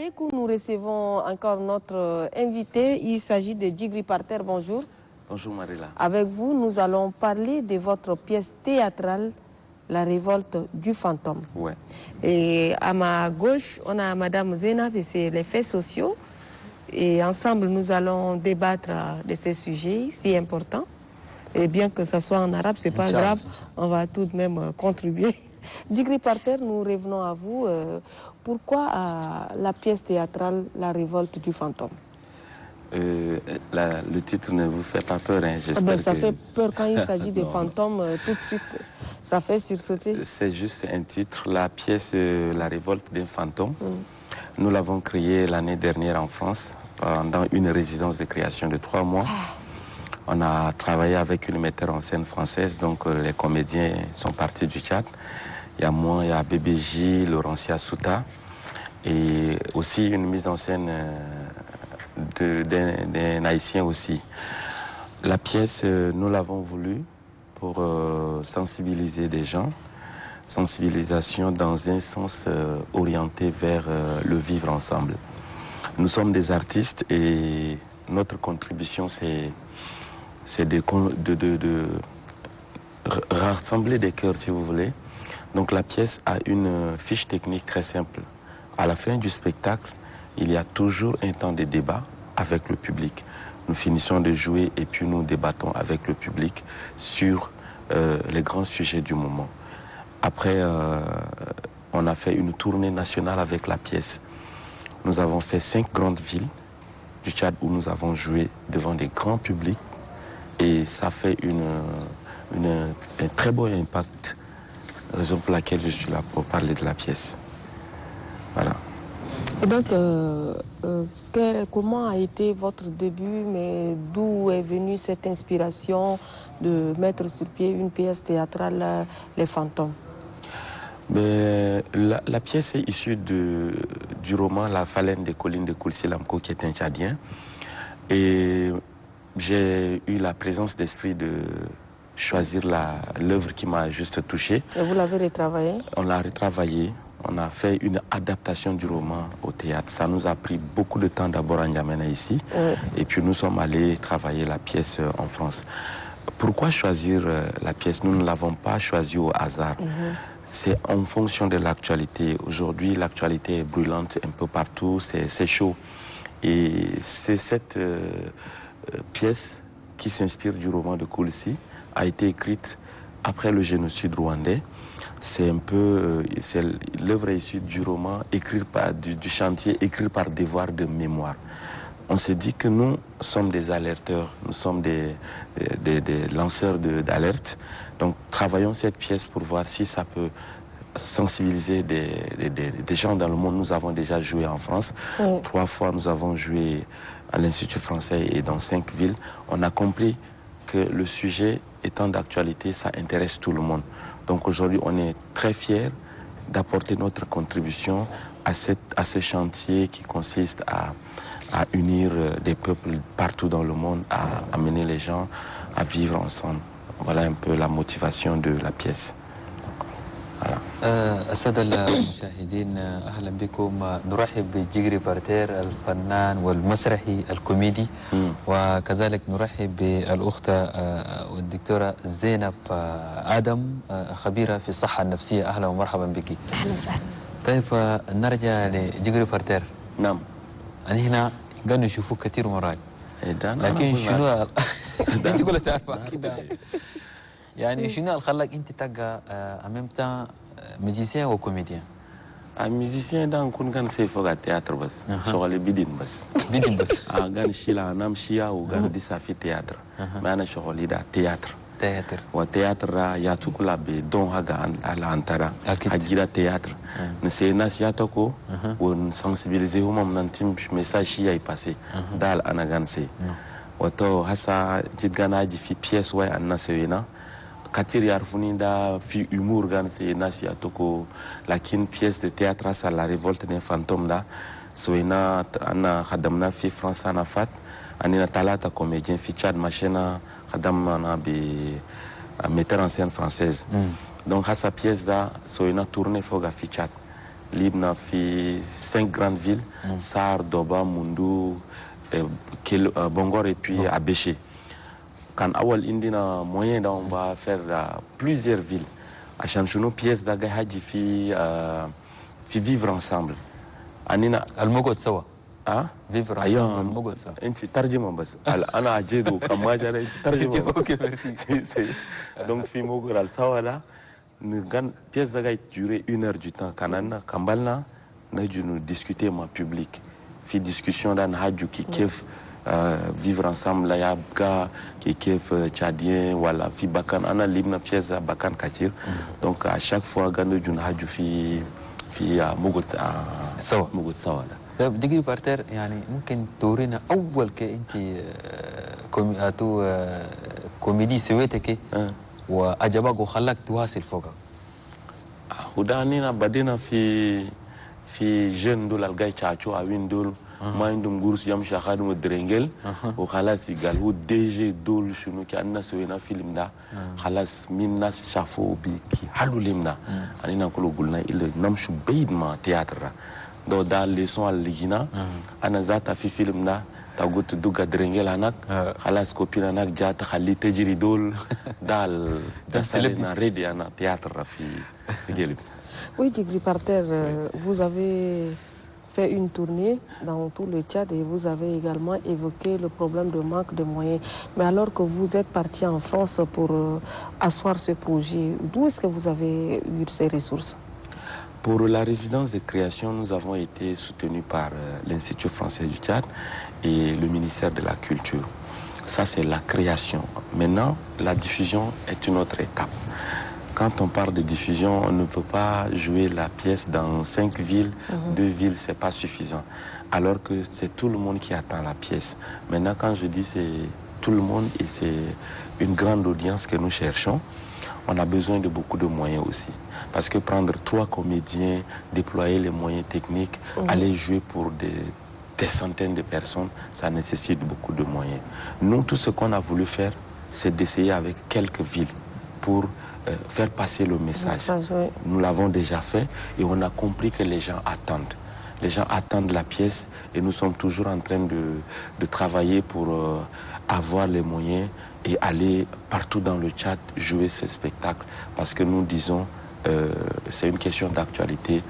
alaikum, nous recevons encore notre invité. Il s'agit de Djigri Parter. Bonjour. Bonjour Marilla. Avec vous, nous allons parler de votre pièce théâtrale, La révolte du fantôme. Ouais. Et à ma gauche, on a Madame Zeynab et c'est les faits sociaux. Et ensemble, nous allons débattre de ces sujets si importants. Et bien que ce soit en arabe, c'est pas grave, on va tout de même contribuer. Djigri Parter, nous revenons à vous. Pourquoi la pièce théâtrale La révolte du fantôme? Le titre ne vous fait pas peur, hein, j'espère Ça fait peur quand il s'agit de fantômes, tout de suite, ça fait sursauter. C'est juste un titre, la pièce La révolte d'un fantôme. Nous l'avons créée l'année dernière en France, pendant une résidence de création de 3 mois. On a travaillé avec une metteur en scène française, donc les comédiens sont partis du Tchad. Il y a moi, il y a BBJ, Laurentia Souta, et aussi une mise en scène d'un haïtien aussi. La pièce, nous l'avons voulu pour sensibiliser des gens, sensibilisation dans un sens orienté vers le vivre ensemble. Nous sommes des artistes et notre contribution, c'est de rassembler des cœurs, si vous voulez. Donc la pièce a une fiche technique très simple. À la fin du spectacle, il y a toujours un temps de débat avec le public. Nous finissons de jouer et puis nous débattons avec le public sur les grands sujets du moment. Après, on a fait une tournée nationale avec la pièce. Nous avons fait 5 grandes villes du Tchad où nous avons joué devant des grands publics et ça fait un très beau impact, raison pour laquelle je suis là pour parler de la pièce. Voilà. Et donc, comment a été votre début, mais d'où est venue cette inspiration de mettre sur pied une pièce théâtrale, Les Fantômes? La pièce est issue du roman La Phalène des collines de Koulsilamko, qui est un Tchadien. Et j'ai eu la présence d'esprit de choisir l'œuvre qui m'a juste touché. Et vous l'avez retravaillé? On l'a retravaillé. On a fait une adaptation du roman au théâtre. Ça nous a pris beaucoup de temps d'abord à N'Djamena ici. Oui. Et puis nous sommes allés travailler la pièce en France. Pourquoi choisir la pièce? Nous ne l'avons pas choisie au hasard. C'est en fonction de l'actualité. Aujourd'hui, l'actualité est brûlante un peu partout, c'est chaud. Et c'est cette pièce qui s'inspire du roman de Koulsi, a été écrite après le génocide rwandais. C'est un peu, l'œuvre est issue du roman, du chantier, écrit par devoir de mémoire. On s'est dit que nous sommes des alerteurs, nous sommes des lanceurs d'alerte. Donc travaillons cette pièce pour voir si ça peut sensibiliser des gens dans le monde. Nous avons déjà joué en France. 3 fois, nous avons joué à l'Institut français et dans 5 villes. On a compris que le sujet étant d'actualité, ça intéresse tout le monde. Donc aujourd'hui, on est très fiers d'apporter notre contribution à ce chantier qui consiste à unir des peuples partout dans le monde, à amener les gens à vivre ensemble. Voilà un peu la motivation de la pièce. Voilà. السادة المشاهدين أهلا بكم. نرحب بجيجري بارتير الفنان والمسرحي الكوميدي وكذلك نرحب بالأخت والدكتورة زينب آدم خبيرة في الصحة النفسية. أهلا ومرحبا بك. أهلا وسهلا. طيب نرجع لجيجري بارتير. نعم. أنا هنا قالوا نشوفوك كثير مرات لكن شنو أنت قلت كده يعني شنو اللي خلاك انت تبقى امامتا ميوزيسيان وكوميديان؟ الميوزيسيان ده نكون كان سيفوغا تياتر بس شغلي بدين بس كان شيلا نام شيا وكان دي سافي تياتر ما انا شغلي ده تياتر وتياتر يا تكلا بدون هاغا على انترا اجيرا تياتر نسينا سياتوكو ونسنسبيليزيهم من نتيم ميساج شيا يباسي دال انا غانسي وتو هسا جيت غاناجي في بيس واي انا سوينا Katir Yarfouni da fi humour gan se nasi atoko lakin pièce de théâtre à la révolte d'un fantôme da soina ana khadamna fi France ana fat anina talata comédien fi Tchad machina khadamna be metteur en scène française donc à sa pièce da soina tourner foga fi Tchad Libna fait 5 grandes villes, Sar, Doba, Mundu, Bongor et puis Abéché. Quand Awal Indina moyen, on va faire plusieurs villes. À Chanchouno, pièces d'Aga Hadji fi vivre ensemble. Anina Al-Mogot Sawa. Ah? Vivre ensemble. Al-Mogot Sawa. Inti tarjima bas. Ana ajedo kama jara tarjima bas. Ok, merci. Donc fi Mogor al Sawa là, pièces d'Aga durer 1 heure du temps. Kanana Kambalna, nous discuter en public. Fi discussion dans Hadju qui kef vivre ensemble là ya ga qui kef tchadien wala fi bakan ana libna pièce bakan katir. Donc à chaque fois gando jun Hadju fi Mogot سوا موجود سوا طيب دقيقة بارتر يعني ممكن تورينا أول كأنت كوميدي سويتك وأجابك وخلاك تواصل فوقها. ودانينا بدينا في جن دول الجاي تشاتشو أوين دول ما عندهم جورس يمشي أخذهم الدرينجل وخلاص يقال هو ديجي دول شنو كأننا سوينا فيلم ده خلاص من ناس شافوا بيكي حلو لمنا أنينا كله قلنا إلا نمشي بعيد ما تياتر ده لسون الليجنا أنا ذاتا في فيلم ده تقول تدوق درينجل هناك خلاص كوبينا هناك جات تخلي تجري دول ده سالنا ريدي أنا تياتر في جلب. Oui, Djigri Parter, vous avez fait une tournée dans tout le Tchad et vous avez également évoqué le problème de manque de moyens. Mais alors que vous êtes parti en France pour asseoir ce projet, d'où est-ce que vous avez eu ces ressources? Pour la résidence de création, nous avons été soutenus par l'Institut français du Tchad et le ministère de la Culture. Ça, c'est la création. Maintenant, la diffusion est une autre étape. Quand on parle de diffusion, on ne peut pas jouer la pièce dans 5 villes, 2 villes, c'est pas suffisant. Alors que c'est tout le monde qui attend la pièce. Maintenant, quand je dis c'est tout le monde et c'est une grande audience que nous cherchons, on a besoin de beaucoup de moyens aussi. Parce que prendre 3 comédiens, déployer les moyens techniques, aller jouer pour des centaines de personnes, ça nécessite beaucoup de moyens. Nous, tout ce qu'on a voulu faire, c'est d'essayer avec quelques villes pour faire passer le message. Oui. Nous l'avons déjà fait et on a compris que les gens attendent. Les gens attendent la pièce et nous sommes toujours en train de travailler pour avoir les moyens et aller partout dans le Tchad jouer ce spectacle. Parce que nous disons, c'est une question d'actualité,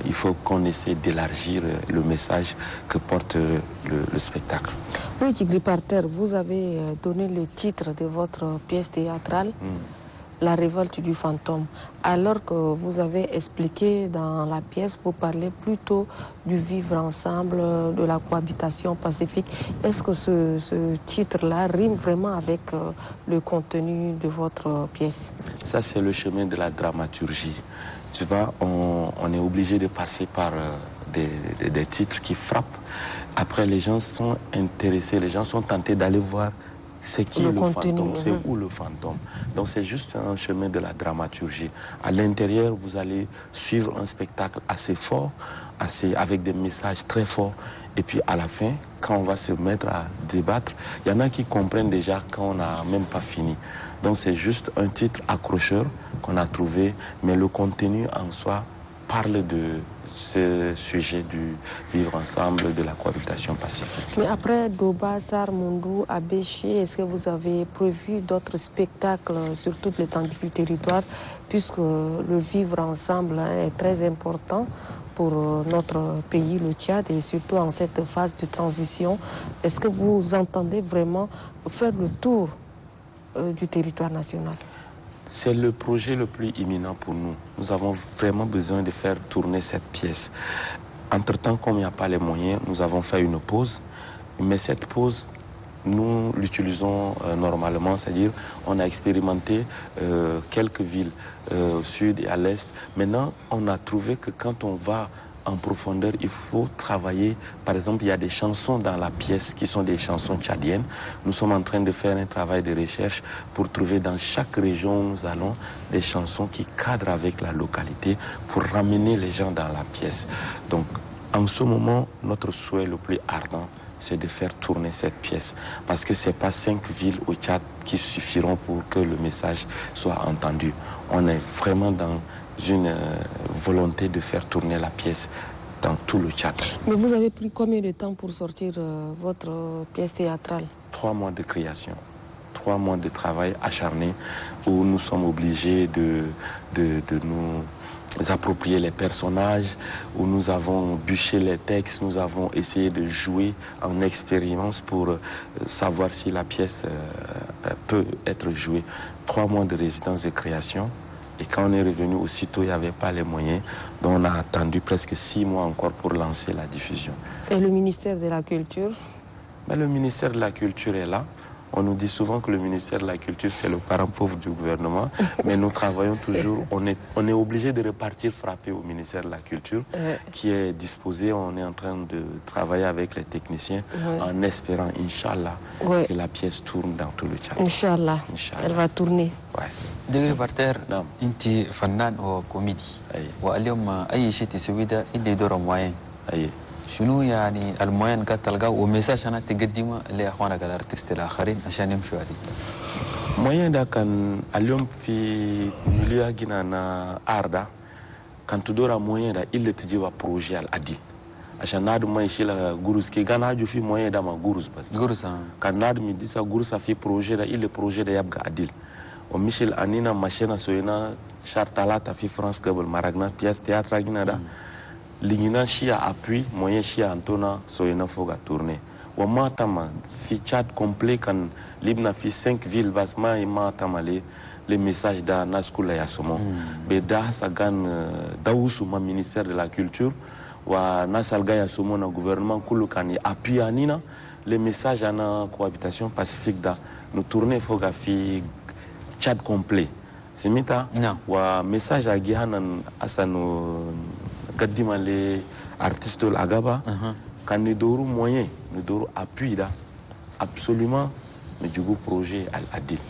il faut qu'on essaie d'élargir le message que porte le spectacle. Oui, Djigri Parter, vous avez donné le titre de votre pièce théâtrale. La révolte du fantôme. Alors que vous avez expliqué dans la pièce, vous parlez plutôt du vivre ensemble, de la cohabitation pacifique. Est-ce que ce titre-là rime vraiment avec le contenu de votre pièce? Ça, c'est le chemin de la dramaturgie. Tu vois, on est obligé de passer par des titres qui frappent. Après, les gens sont intéressés, les gens sont tentés d'aller voir c'est qui le fantôme, c'est où le fantôme. Donc c'est juste un chemin de la dramaturgie. À l'intérieur, vous allez suivre un spectacle assez fort, avec des messages très forts. Et puis à la fin, quand on va se mettre à débattre, il y en a qui comprennent déjà quand on n'a même pas fini. Donc c'est juste un titre accrocheur qu'on a trouvé, mais le contenu en soi parle de ce sujet du vivre ensemble, de la cohabitation pacifique. Mais après Doba, Sar, Mundu, Abéché, est-ce que vous avez prévu d'autres spectacles sur toute l'étendue du territoire, puisque le vivre ensemble est très important pour notre pays, le Tchad, et surtout en cette phase de transition? Est-ce que vous entendez vraiment faire le tour du territoire national? C'est le projet le plus imminent pour nous. Nous avons vraiment besoin de faire tourner cette pièce. Entre-temps, comme il n'y a pas les moyens, nous avons fait une pause. Mais cette pause, nous l'utilisons normalement, c'est-à-dire on a expérimenté quelques villes au sud et à l'est. Maintenant, on a trouvé que quand on va en profondeur, il faut travailler. Par exemple, il y a des chansons dans la pièce qui sont des chansons tchadiennes. Nous sommes en train de faire un travail de recherche pour trouver dans chaque région où nous allons des chansons qui cadrent avec la localité pour ramener les gens dans la pièce. Donc, en ce moment, notre souhait le plus ardent, c'est de faire tourner cette pièce. Parce que ce n'est pas 5 villes au Tchad qui suffiront pour que le message soit entendu. On est vraiment dans une volonté de faire tourner la pièce dans tout le Tchad. Mais vous avez pris combien de temps pour sortir votre pièce théâtrale? 3 mois de création. 3 mois de travail acharné où nous sommes obligés de nous approprier les personnages, où nous avons bûché les textes, nous avons essayé de jouer en expérience pour savoir si la pièce peut être jouée. 3 mois de résidence de création. Et quand on est revenu aussitôt, il n'y avait pas les moyens. Donc on a attendu presque 6 mois encore pour lancer la diffusion. Et le ministère de la Culture? Ben, le ministère de la Culture est là. On nous dit souvent que le ministère de la Culture, c'est le parent pauvre du gouvernement. Mais nous travaillons toujours. On est obligé de repartir frapper au ministère de la Culture, qui est disposé. On est en train de travailler avec les techniciens en espérant, Inch'Allah, que la pièce tourne dans tout le Tchad. Inch'Allah. Elle va tourner. دقيقة بارتير أنت فنان وكوميدي واليوم أي شيء تسويه ده اللي دوره معين شنو يعني المعين قاعد تلقاه ومساج أنا تقدمه لأخوانك الأرتيست الآخرين عشان يمشوا عليه؟ معين ده كان اليوم في مليا جينا أردا كان تدور معين ده إلا تجيب بروجي العديل عشان نادم ما يشيل جروس كي كان هاجو في معين ده ما جروس بس جروس كان نادم يديسا جروس في بروجي ده إلا بروجي ده يبقى عديل وميشيل أنينا ماشينا سوينا شارتالات في فرنسا قبل مارغنا بياس تياترا جينا ده L'ingénieur chia appui, moyen chia antona soyena foga tourner. Wa matama fi Tchad complet kan libna fi 5 villes basma et matama les messages da naskula ya somo. Be da sagan dausu ma ministère de la culture wa nasalga ya somo na gouvernement kulu kan appui anina les messages ana cohabitation pacifique da nous tourner foga fi Tchad complet. Simita wa message a gihanan asanu Kadima les artistes de l'Agaba, quand nous avons moyen, nous avons appui là, absolument, mais du coup projet Al-Adil.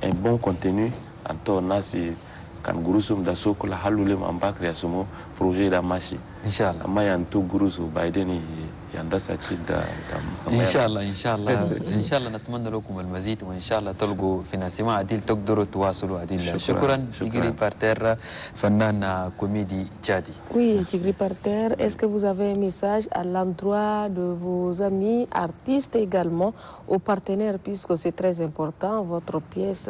Un bon contenu, en temps c'est quand Gurusum da Soko la halule mamba création projet da Machi. Inch'Allah. Amma yanto Gurusu Biden يندس أكيد إن شاء الله إن شاء الله إن شاء الله نتمنى لكم المزيد وإن شاء الله تلقوا فينانسيمون عديل تقدروا تواصلوا عديل شكرا تيغري بارتير فنان كوميدي تشادي. Oui, Tigri Parterre, est-ce que vous avez un message à l'endroit de vos amis artistes également, aux partenaires, puisque c'est très important, votre pièce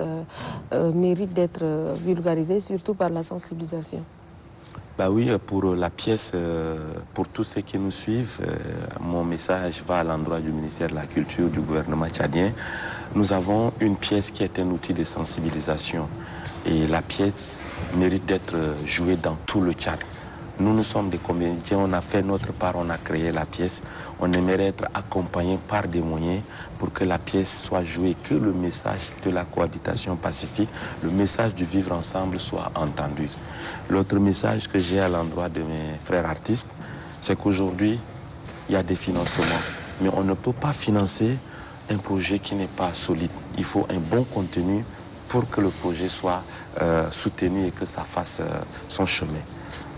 mérite d'être vulgarisée, surtout par la sensibilisation? Bah oui, pour la pièce, pour tous ceux qui nous suivent, mon message va à l'endroit du ministère de la Culture, du gouvernement tchadien. Nous avons une pièce qui est un outil de sensibilisation et la pièce mérite d'être jouée dans tout le Tchad. Nous sommes des comédiens, on a fait notre part, on a créé la pièce. On aimerait être accompagnés par des moyens pour que la pièce soit jouée, que le message de la cohabitation pacifique, le message du vivre ensemble soit entendu. L'autre message que j'ai à l'endroit de mes frères artistes, c'est qu'aujourd'hui, il y a des financements. Mais on ne peut pas financer un projet qui n'est pas solide. Il faut un bon contenu pour que le projet soit soutenu et que ça fasse son chemin.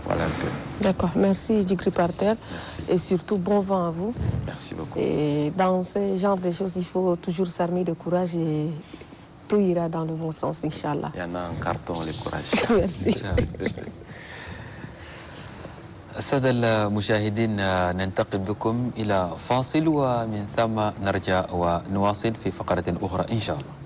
Voilà un peu. D'accord, merci Tigri Parterre. Merci. Et surtout, bon vent à vous. Merci beaucoup. Et dans ce genre de choses, il faut toujours s'armer de courage et tout ira dans le bon sens, Inch'Allah. Il y en a un carton, le courage. Merci. السادة المشاهدين ننتقل بكم إلى فاصل ومن ثم نرجع ونواصل في فقرة أخرى إن شاء الله.